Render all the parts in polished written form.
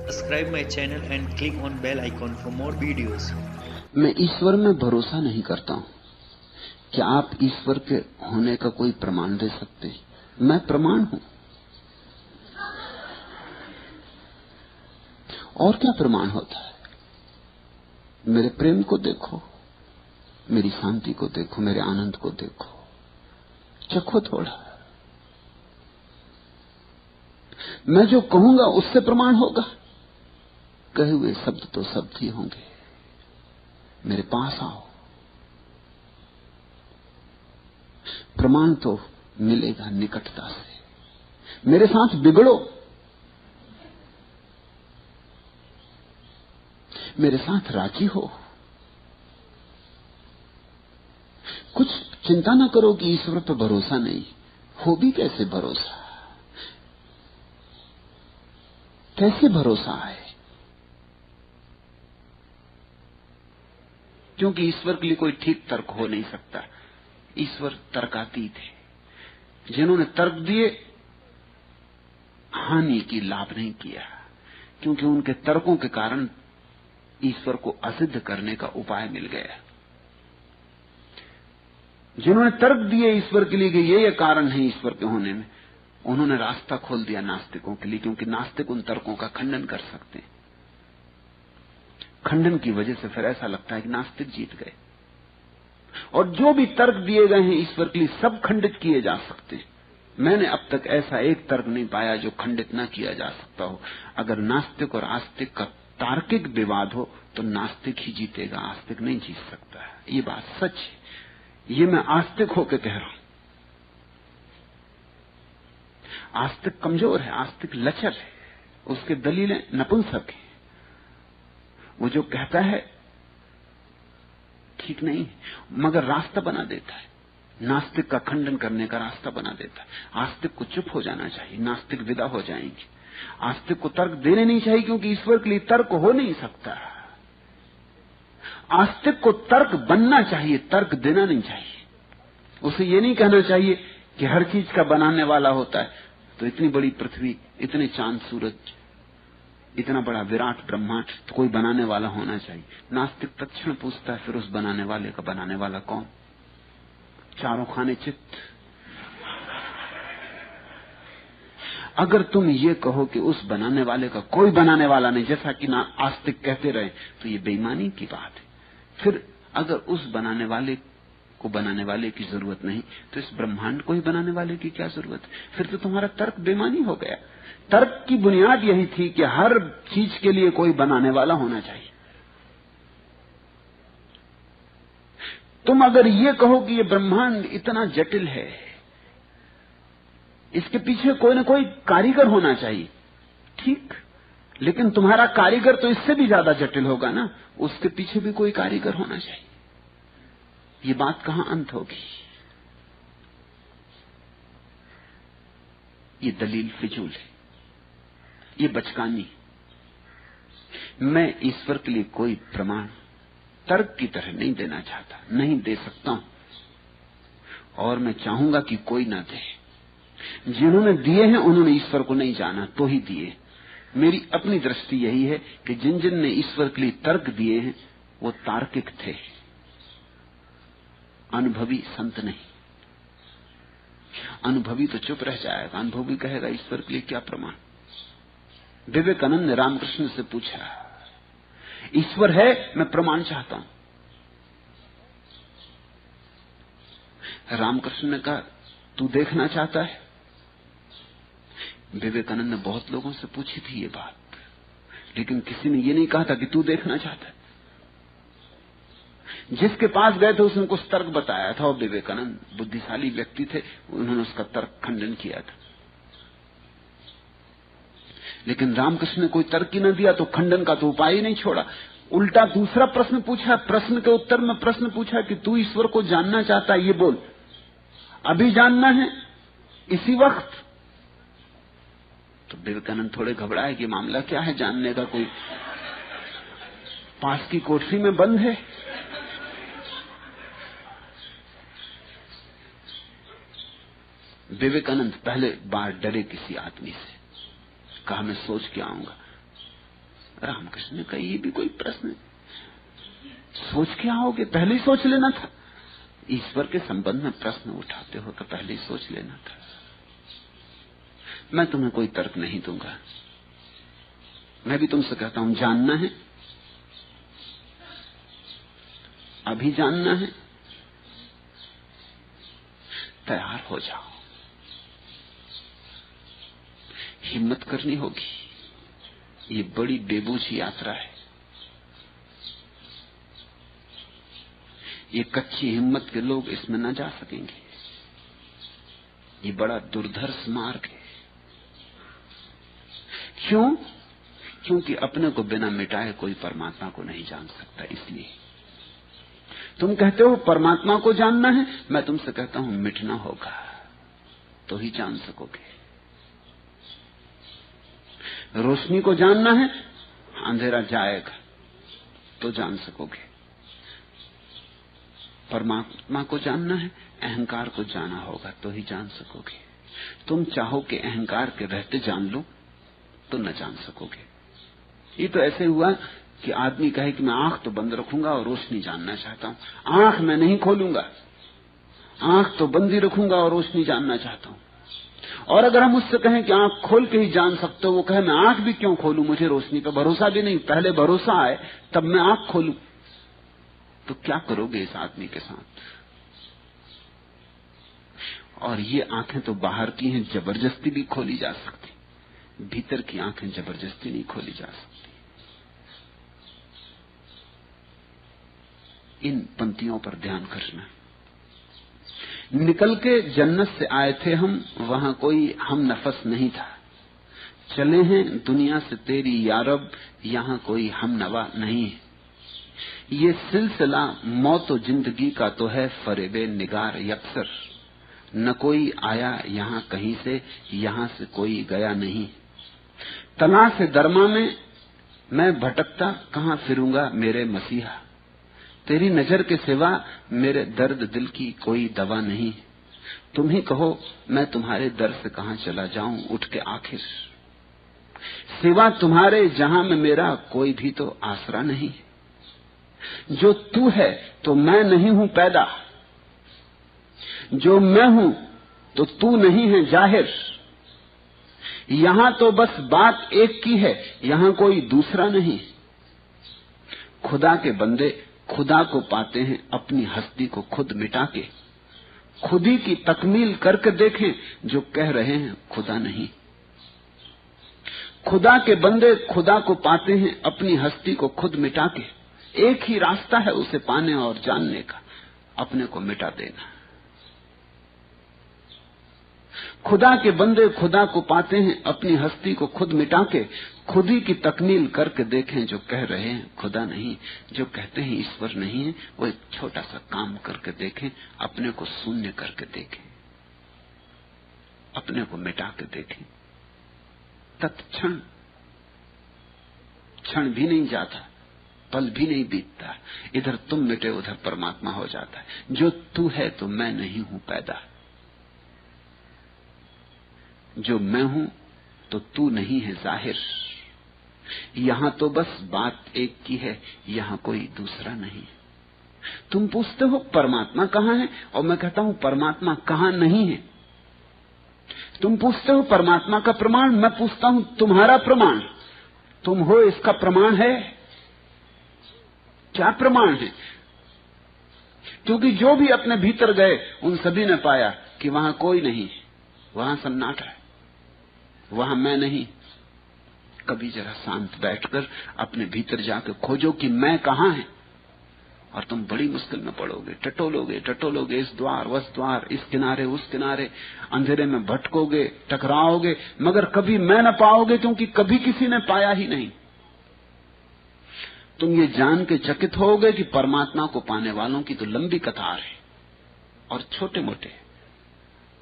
Subscribe my channel and click on bell icon for more videos. मैं ईश्वर में भरोसा नहीं करता हूं। क्या आप ईश्वर के होने का कोई प्रमाण दे सकते हैं? मैं प्रमाण हूं। और क्या प्रमाण होता है? मेरे प्रेम को देखो, मेरी शांति को देखो, मेरे आनंद को देखो, चखो थोड़ा। मैं जो कहूंगा उससे प्रमाण होगा। कहे हुए शब्द तो शब्द ही होंगे। मेरे पास आओ, प्रमाण तो मिलेगा निकटता से। मेरे साथ बिगड़ो, मेरे साथ राजी हो। कुछ चिंता ना करो कि ईश्वर पर भरोसा नहीं। हो भी कैसे भरोसा? कैसे भरोसा है? क्योंकि ईश्वर के लिए कोई ठीक तर्क हो नहीं सकता। ईश्वर तर्कातीत है। जिन्होंने तर्क दिए हानि की, लाभ नहीं किया, क्योंकि उनके तर्कों के कारण ईश्वर को असिद्ध करने का उपाय मिल गया। जिन्होंने तर्क दिए ईश्वर के लिए कि ये कारण है ईश्वर के होने में, उन्होंने रास्ता खोल दिया नास्तिकों के लिए, क्योंकि नास्तिक उन तर्कों का खंडन कर सकते हैं। खंडन की वजह से फिर ऐसा लगता है कि नास्तिक जीत गए। और जो भी तर्क दिए गए हैं ईश्वर के लिए, सब खंडित किए जा सकते हैं। मैंने अब तक ऐसा एक तर्क नहीं पाया जो खंडित ना किया जा सकता हो। अगर नास्तिक और आस्तिक का तार्किक विवाद हो तो नास्तिक ही जीतेगा, आस्तिक नहीं जीत सकता। ये बात सच है। ये मैं आस्तिक होकर कह रहा हूं। आस्तिक कमजोर है, आस्तिक लचर है, उसके दलीलें नपुंसक है। वो जो कहता है ठीक नहीं है, मगर रास्ता बना देता है। नास्तिक का खंडन करने का रास्ता बना देता है। आस्तिक को चुप हो जाना चाहिए, नास्तिक विदा हो जाएंगे। आस्तिक को तर्क देने नहीं चाहिए, क्योंकि ईश्वर के लिए तर्क हो नहीं सकता। आस्तिक को तर्क बनना चाहिए, तर्क देना नहीं चाहिए। उसे ये नहीं कहना चाहिए कि हर चीज का बनाने वाला होता है, तो इतनी बड़ी पृथ्वी, इतने चांद सूरज, इतना बड़ा विराट ब्रह्मांड, तो कोई बनाने वाला होना चाहिए। नास्तिक तत्क्षण पूछता है, फिर उस बनाने वाले का बनाने वाला कौन? चारों खाने चित्त। अगर तुम ये कहो कि उस बनाने वाले का कोई बनाने वाला नहीं, जैसा कि आस्तिक कहते रहे, तो ये बेईमानी की बात है। फिर अगर उस बनाने वाले को बनाने वाले की जरूरत नहीं, तो इस ब्रह्मांड को ही बनाने वाले की क्या जरूरत है? फिर तो तुम्हारा तर्क बेईमानी हो गया। तर्क की बुनियाद यही थी कि हर चीज के लिए कोई बनाने वाला होना चाहिए। तुम अगर ये कहो कि ये ब्रह्मांड इतना जटिल है, इसके पीछे कोई ना कोई कारीगर होना चाहिए, ठीक, लेकिन तुम्हारा कारीगर तो इससे भी ज्यादा जटिल होगा ना, उसके पीछे भी कोई कारीगर होना चाहिए। ये बात कहां अंत होगी? ये दलील फिजूल है, ये बचकानी। मैं ईश्वर के लिए कोई प्रमाण तर्क की तरह नहीं देना चाहता, नहीं दे सकता हूं, और मैं चाहूंगा कि कोई ना दे। जिन्होंने दिए हैं उन्होंने ईश्वर को नहीं जाना, तो ही दिए। मेरी अपनी दृष्टि यही है कि जिन जिन ने ईश्वर के लिए तर्क दिए हैं वो तार्किक थे, अनुभवी संत नहीं। अनुभवी तो चुप रह जाएगा, अनुभवी कहेगा ईश्वर के लिए क्या प्रमाण। विवेकानंद ने रामकृष्ण से पूछा, ईश्वर है, मैं प्रमाण चाहता हूं। रामकृष्ण ने कहा, तू देखना चाहता है? विवेकानंद ने बहुत लोगों से पूछी थी ये बात, लेकिन किसी ने ये नहीं कहा था कि तू देखना चाहता है। जिसके पास गए थे उसने कुछ तर्क बताया था, और विवेकानंद बुद्धिशाली व्यक्ति थे, उन्होंने उसका तर्क खंडन किया था। लेकिन रामकृष्ण ने कोई तर्क ही न दिया, तो खंडन का तो उपाय ही नहीं छोड़ा। उल्टा दूसरा प्रश्न पूछा, प्रश्न के उत्तर में प्रश्न पूछा कि तू ईश्वर को जानना चाहता है, ये बोल, अभी जानना है, इसी वक्त? तो विवेकानंद थोड़े घबराए कि मामला क्या है, जानने का कोई पास की कोठरी में बंद है? विवेकानंद पहले बार डरे किसी आदमी से, कहा मैं सोच के आऊंगा। रामकृष्ण ने कहा, ये भी कोई प्रश्न है? सोच के आओगे, पहले ही सोच लेना था। ईश्वर के संबंध में प्रश्न उठाते हो तो पहले ही सोच लेना था। मैं तुम्हें कोई तर्क नहीं दूंगा। मैं भी तुमसे कहता हूं, जानना है, अभी जानना है, तैयार हो जाओ। हिम्मत करनी होगी। ये बड़ी बेबूझी यात्रा है। ये कच्ची हिम्मत के लोग इसमें न जा सकेंगे। ये बड़ा दुर्धर्ष मार्ग है। क्यों? क्योंकि अपने को बिना मिटाए कोई परमात्मा को नहीं जान सकता। इसलिए तुम कहते हो परमात्मा को जानना है, मैं तुमसे कहता हूं मिटना होगा तो ही जान सकोगे। रोशनी को जानना है, अंधेरा जाएगा तो जान सकोगे। परमात्मा को जानना है, अहंकार को जाना होगा तो ही जान सकोगे। तुम चाहो कि अहंकार के रहते जान लो तो न जान सकोगे। ये तो ऐसे हुआ कि आदमी कहे कि मैं आंख तो बंद रखूंगा और रोशनी जानना चाहता हूं, आंख मैं नहीं खोलूंगा, आंख तो बंद ही रखूंगा और रोशनी जानना चाहता हूं। और अगर हम उससे कहें कि आंख खोल के ही जान सकते हो, वो कहे मैं आंख भी क्यों खोलूं, मुझे रोशनी पे भरोसा भी नहीं, पहले भरोसा आए तब मैं आंख खोलूं। तो क्या करोगे इस आदमी के साथ? और ये आंखें तो बाहर की हैं, जबरदस्ती भी खोली जा सकती, भीतर की आंखें जबरदस्ती नहीं खोली जा सकती। इन पंक्तियों पर ध्यान करना। निकल के जन्नत से आए थे हम, वहां कोई हम नफस नहीं था। चले हैं दुनिया से तेरी यारब, यहां कोई हम नवा नहीं है। ये सिलसिला मौत और जिंदगी का तो है फरेबे निगार यकसर। न कोई आया यहां कहीं से, यहां से कोई गया नहीं। तलाश दरमा में मैं भटकता कहां फिरूंगा मेरे मसीहा। तेरी नजर के सिवा मेरे दर्द दिल की कोई दवा नहीं। तुम ही कहो मैं तुम्हारे दर से कहां चला जाऊं उठ के आखिर। सिवा तुम्हारे जहां में मेरा कोई भी तो आसरा नहीं। जो तू है तो मैं नहीं हूं पैदा, जो मैं हूं तो तू नहीं है जाहिर। यहां तो बस बात एक की है, यहां कोई दूसरा नहीं। खुदा के बंदे खुदा को पाते हैं अपनी हस्ती को खुद मिटा के। खुद ही की तकमील करके देखें जो कह रहे हैं खुदा नहीं। खुदा के बंदे खुदा को पाते हैं अपनी हस्ती को खुद मिटा के। एक ही रास्ता है उसे पाने और जानने का, अपने को मिटा देना। खुदा के बंदे खुदा को पाते हैं अपनी हस्ती को खुद मिटा के। खुद ही की तकमील करके देखें जो कह रहे हैं खुदा नहीं। जो कहते हैं ईश्वर नहीं है, वो एक छोटा सा काम करके देखें, अपने को शून्य करके देखें, अपने को मिटा के देखें। तत्क्षण क्षण भी नहीं जाता, पल भी नहीं बीतता, इधर तुम मिटे उधर परमात्मा हो जाता है। जो तू है तो मैं नहीं हूं पैदा, जो मैं हूं तो तू नहीं है जाहिर। यहां तो बस बात एक की है, यहां कोई दूसरा नहीं। तुम पूछते हो परमात्मा कहां है, और मैं कहता हूं परमात्मा कहां नहीं है। तुम पूछते हो परमात्मा का प्रमाण, मैं पूछता हूं तुम्हारा प्रमाण। तुम हो इसका प्रमाण है? क्या प्रमाण है? क्योंकि जो भी अपने भीतर गए उन सभी ने पाया कि वहां कोई नहीं, वहां सन्नाटा है, वहां मैं नहीं। कभी जरा शांत बैठकर अपने भीतर जाकर खोजो कि मैं कहां है, और तुम बड़ी मुश्किल में पड़ोगे। टटोलोगे इस द्वार उस द्वार, इस किनारे उस किनारे, अंधेरे में भटकोगे, टकराओगे, मगर कभी मैं न पाओगे, क्योंकि कभी किसी ने पाया ही नहीं। तुम ये जान के चकित होगे कि परमात्मा को पाने वालों की तो लंबी कतार है, और छोटे मोटे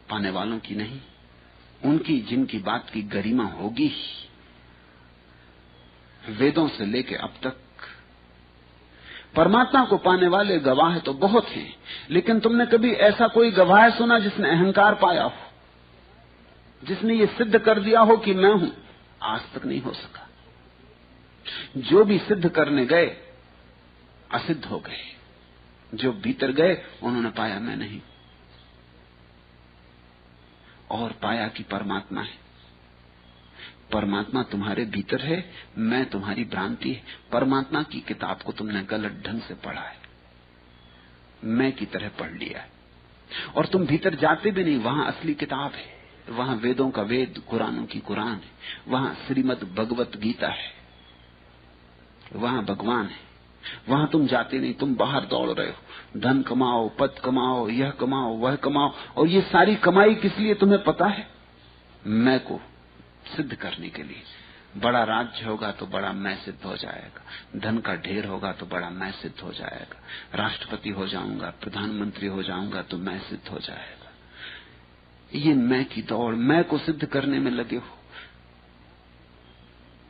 पाने वालों की नहीं। उनकी जिनकी बात की गरिमा होगी, वेदों से लेके अब तक परमात्मा को पाने वाले गवाह तो बहुत हैं, लेकिन तुमने कभी ऐसा कोई गवाह सुना जिसने अहंकार पाया हो, जिसने ये सिद्ध कर दिया हो कि मैं हूं? आज तक नहीं हो सका। जो भी सिद्ध करने गए असिद्ध हो गए, जो भीतर गए उन्होंने पाया मैं नहीं, और पाया कि परमात्मा है। परमात्मा तुम्हारे भीतर है, मैं तुम्हारी भ्रांति है। परमात्मा की किताब को तुमने गलत ढंग से पढ़ा है, मैं की तरह पढ़ लिया है, और तुम भीतर जाते भी नहीं। वहां असली किताब है, वहां वेदों का वेद, कुरानों की कुरान है, वहां श्रीमद् भगवत गीता है, वहां भगवान है। वहां तुम जाते नहीं, तुम बाहर दौड़ रहे हो, धन कमाओ, पद कमाओ, यह कमाओ, वह कमाओ। और ये सारी कमाई किस लिए तुम्हें पता है? मैं को सिद्ध करने के लिए। बड़ा राज्य होगा तो बड़ा मैं सिद्ध हो जाएगा, धन का ढेर होगा तो बड़ा मैं सिद्ध हो जाएगा, राष्ट्रपति हो जाऊंगा, प्रधानमंत्री हो जाऊंगा तो मैं सिद्ध हो जाएगा। ये मैं की दौड़, मैं को सिद्ध करने में लगे हो,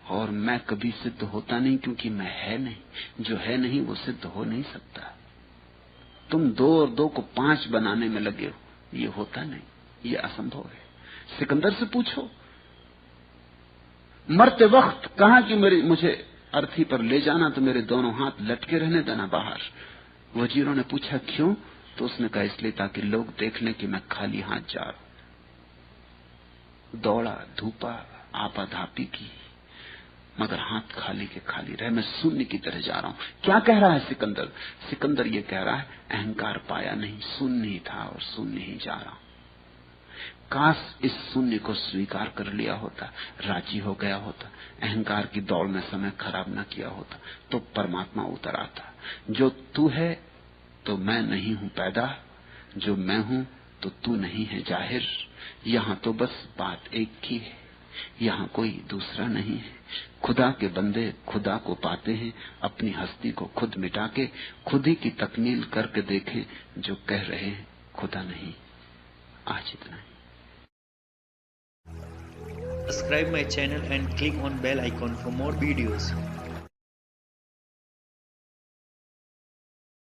और मैं कभी सिद्ध होता नहीं, क्योंकि मैं है नहीं। जो है नहीं वो सिद्ध हो नहीं सकता। तुम 2 और 2 को 5 बनाने में लगे हो, ये होता नहीं, ये असंभव है। सिकंदर से पूछो, मरते वक्त कहा कि मुझे अर्थी पर ले जाना, तो मेरे दोनों हाथ लटके रहने देना बाहर। वजीरों ने पूछा क्यों? तो उसने कहा इसलिए ताकि लोग देख लें कि मैं खाली हाथ जा रहा हूं। दौड़ा, धूपा, आपाधापी की, मगर हाथ खाली के खाली रहे, मैं शून्य की तरह जा रहा हूं। क्या कह रहा है सिकंदर? सिकंदर ये कह रहा है अहंकार पाया नहीं, शून्य ही था और शून्य ही जा रहा हूं। काश इस शून्य को स्वीकार कर लिया होता, राजी हो गया होता, अहंकार की दौड़ में समय खराब न किया होता, तो परमात्मा उतर आता। जो तू है तो मैं नहीं हूं पैदा, जो मैं हूं तो तू नहीं है जाहिर। यहां तो बस बात एक की है, यहां कोई दूसरा नहीं है। खुदा के बंदे खुदा को पाते हैं, अपनी हस्ती को खुद मिटा के, खुद ही की तकमील करके देखें जो कह रहे हैं खुदा नहीं। आज इतना ही। Subscribe my channel and click on bell icon for more videos.